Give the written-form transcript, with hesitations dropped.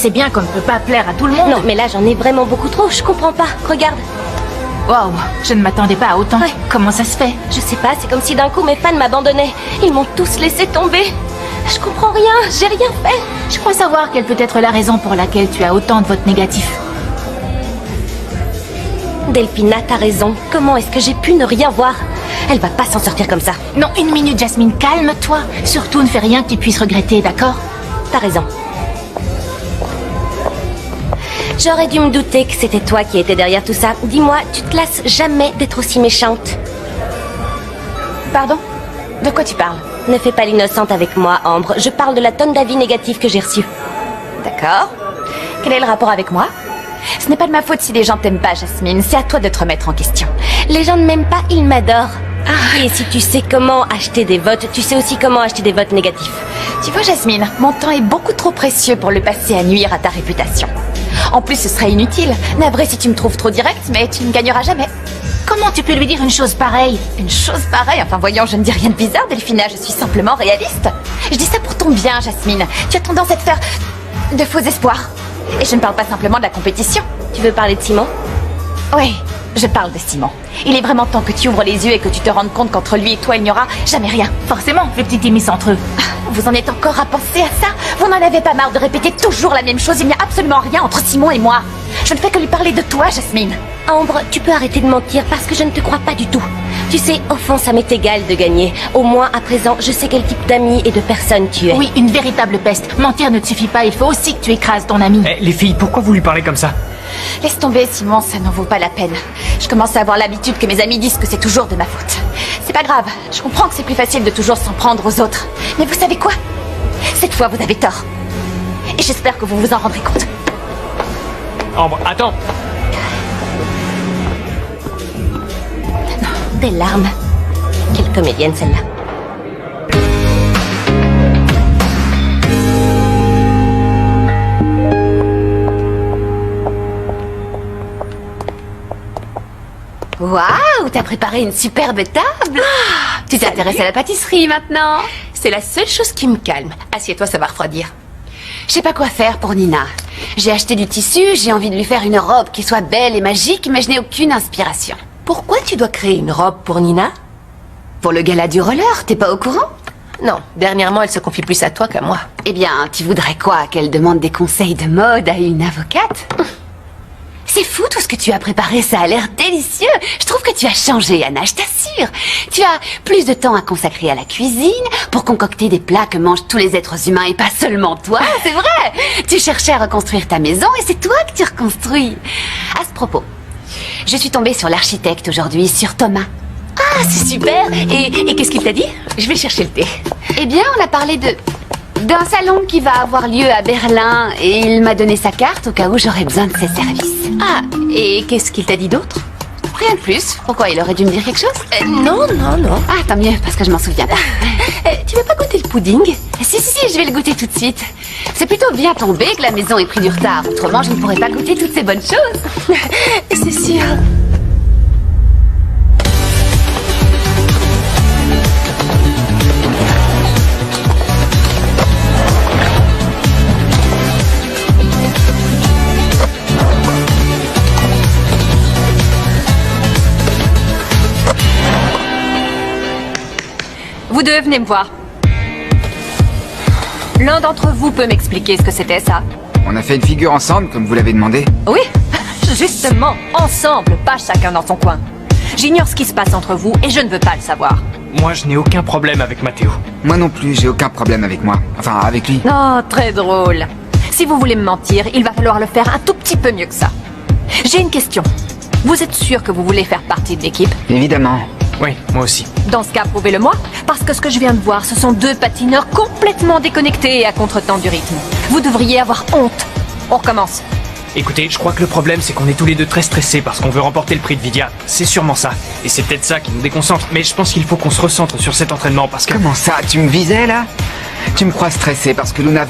C'est bien qu'on ne peut pas plaire à tout le monde. Non, mais là, j'en ai vraiment beaucoup trop. Je comprends pas. Regarde. Waouh, je ne m'attendais pas à autant. Ouais. Comment ça se fait? Je sais pas, c'est comme si d'un coup mes fans m'abandonnaient. Ils m'ont tous laissé tomber. Je comprends rien, j'ai rien fait. Je crois savoir quelle peut être la raison pour laquelle tu as autant de votes négatifs. Delphina, t'as raison. Comment est-ce que j'ai pu ne rien voir? Elle va pas s'en sortir comme ça. Non, une minute, Jasmine, calme-toi. Surtout ne fais rien que tu puisses regretter, d'accord? T'as raison. J'aurais dû me douter que c'était toi qui étais derrière tout ça. Dis-moi, tu te lasses jamais d'être aussi méchante. Pardon? De quoi tu parles? Ne fais pas l'innocente avec moi, Ambre. Je parle de la tonne d'avis négatifs que j'ai reçus. D'accord. Quel est le rapport avec moi? Ce n'est pas de ma faute si les gens t'aiment pas, Jasmine. C'est à toi de te remettre en question. Les gens ne m'aiment pas, ils m'adorent. Et si tu sais comment acheter des votes, tu sais aussi comment acheter des votes négatifs. Tu vois, Jasmine, mon temps est beaucoup trop précieux pour le passer à nuire à ta réputation. En plus, ce serait inutile. Navré si tu me trouves trop direct, mais tu ne gagneras jamais. Comment tu peux lui dire une chose pareille? Une chose pareille? Enfin, voyons, je ne dis rien de bizarre, Delphina. Je suis simplement réaliste. Je dis ça pour ton bien, Jasmine. Tu as tendance à te faire de faux espoirs. Et je ne parle pas simplement de la compétition. Tu veux parler de Simon? Oui, je parle de Simon. Il est vraiment temps que tu ouvres les yeux et que tu te rendes compte qu'entre lui et toi, il n'y aura jamais rien. Forcément, les petits immisces entre eux. Vous en êtes encore à penser à ça? Vous n'en avez pas marre de répéter toujours la même chose? Il n'y a absolument rien entre Simon et moi. Je ne fais que lui parler de toi, Jasmine. Ambre, tu peux arrêter de mentir parce que je ne te crois pas du tout. Tu sais, au fond, ça m'est égal de gagner. Au moins, à présent, je sais quel type d'ami et de personne tu es. Oui, une véritable peste. Mentir ne te suffit pas, il faut aussi que tu écrases ton ami. Eh, les filles, pourquoi vous lui parlez comme ça? Laisse tomber, Simon, ça n'en vaut pas la peine. Je commence à avoir l'habitude que mes amis disent que c'est toujours de ma faute. C'est pas grave, je comprends que c'est plus facile de toujours s'en prendre aux autres. Mais vous savez quoi? Cette fois, vous avez tort. Et j'espère que vous vous en rendrez compte. Ambre, attends! Des larmes. Quelle comédienne, celle-là. Waouh, t'as préparé une superbe table. Tu t'intéresses à la pâtisserie maintenant. C'est la seule chose qui me calme. Assieds-toi, ça va refroidir. Je sais pas quoi faire pour Nina. J'ai acheté du tissu, j'ai envie de lui faire une robe qui soit belle et magique, mais je n'ai aucune inspiration. Pourquoi tu dois créer une robe pour Nina? Pour le gala du roller, t'es pas au courant? Non, dernièrement, elle se confie plus à toi qu'à moi. Eh bien, tu voudrais quoi? Qu'elle demande des conseils de mode à une avocate? C'est fou tout ce que tu as préparé, ça a l'air délicieux. Je trouve que tu as changé, Anna, je t'assure. Tu as plus de temps à consacrer à la cuisine pour concocter des plats que mangent tous les êtres humains et pas seulement toi, c'est vrai. Tu cherchais à reconstruire ta maison et c'est toi que tu reconstruis. À ce propos, je suis tombée sur l'architecte aujourd'hui, sur Thomas. Ah, c'est super. Et qu'est-ce qu'il t'a dit? Je vais chercher le thé. Eh bien, on a parlé d'un salon qui va avoir lieu à Berlin et il m'a donné sa carte au cas où j'aurais besoin de ses services. Ah, et qu'est-ce qu'il t'a dit d'autre? Rien de plus. Pourquoi, il aurait dû me dire quelque chose? Non. Ah, tant mieux, parce que je m'en souviens pas. Tu veux pas goûter le pudding? Si, je vais le goûter tout de suite. C'est plutôt bien tombé que la maison ait pris du retard. Autrement, je ne pourrais pas goûter toutes ces bonnes choses. C'est sûr. Vous deux, venez me voir. L'un d'entre vous peut m'expliquer ce que c'était, ça? On a fait une figure ensemble, comme vous l'avez demandé. Oui, justement, ensemble, pas chacun dans son coin. J'ignore ce qui se passe entre vous et je ne veux pas le savoir. Moi, je n'ai aucun problème avec Mathéo. Moi non plus, j'ai aucun problème avec moi. Enfin, avec lui. Oh, très drôle. Si vous voulez me mentir, il va falloir le faire un tout petit peu mieux que ça. J'ai une question. Vous êtes sûr que vous voulez faire partie de l'équipe? Évidemment. Oui, moi aussi. Dans ce cas, prouvez-le-moi, parce que ce que je viens de voir, ce sont deux patineurs complètement déconnectés et à contre-temps du rythme. Vous devriez avoir honte. On recommence. Écoutez, je crois que le problème, c'est qu'on est tous les deux très stressés parce qu'on veut remporter le prix de Vidia. C'est sûrement ça. Et c'est peut-être ça qui nous déconcentre. Mais je pense qu'il faut qu'on se recentre sur cet entraînement parce que... Comment ça? Tu me visais, là? Tu me crois stressé parce que Luna...